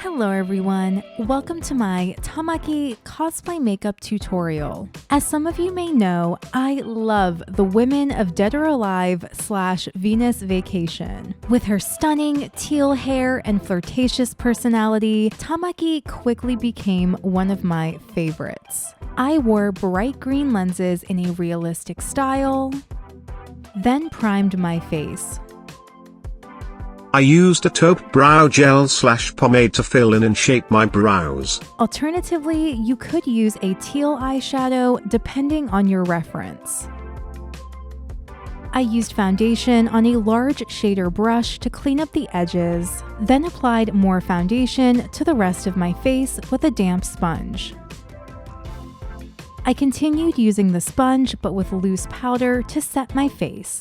Hello everyone, welcome to my Tamaki cosplay makeup tutorial. As some of you may know, I love the Women of Dead or Alive / Venus Vacation. With her stunning teal hair and flirtatious personality, Tamaki quickly became one of my favorites. I wore bright green lenses in a realistic style, then primed my face. I used a taupe brow gel / pomade to fill in and shape my brows. Alternatively, you could use a teal eyeshadow depending on your reference. I used foundation on a large shader brush to clean up the edges, then applied more foundation to the rest of my face with a damp sponge. I continued using the sponge but with loose powder to set my face.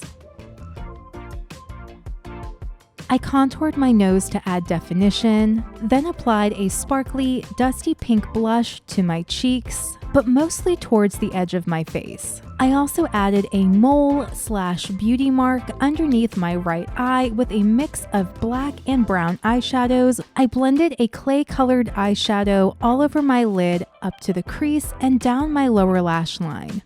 I contoured my nose to add definition, then applied a sparkly, dusty pink blush to my cheeks, but mostly towards the edge of my face. I also added a mole / beauty mark underneath my right eye with a mix of black and brown eyeshadows. I blended a clay-colored eyeshadow all over my lid up to the crease and down my lower lash line.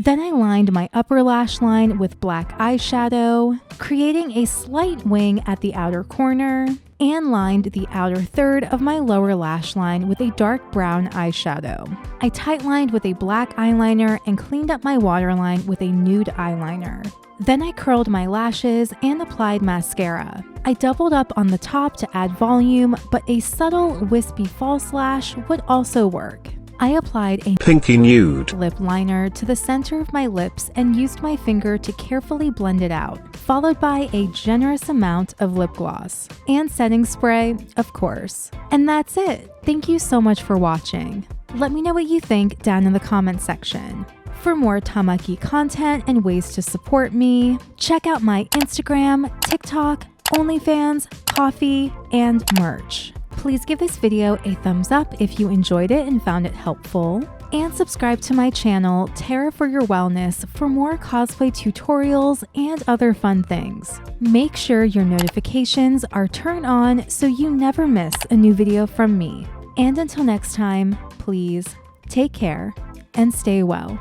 Then I lined my upper lash line with black eyeshadow, creating a slight wing at the outer corner, and lined the outer third of my lower lash line with a dark brown eyeshadow. I tight-lined with a black eyeliner and cleaned up my waterline with a nude eyeliner. Then I curled my lashes and applied mascara. I doubled up on the top to add volume, but a subtle wispy false lash would also work. I applied a pinky nude lip liner to the center of my lips and used my finger to carefully blend it out, followed by a generous amount of lip gloss. And setting spray, of course. And that's it. Thank you so much for watching. Let me know what you think down in the comment section. For more Tamaki content and ways to support me, check out my Instagram, TikTok, OnlyFans, Coffee, and merch. Please give this video a thumbs up if you enjoyed it and found it helpful, and subscribe to my channel, TaraFYW, for more cosplay tutorials and other fun things. Make sure your notifications are turned on so you never miss a new video from me. And until next time, please take care and stay well.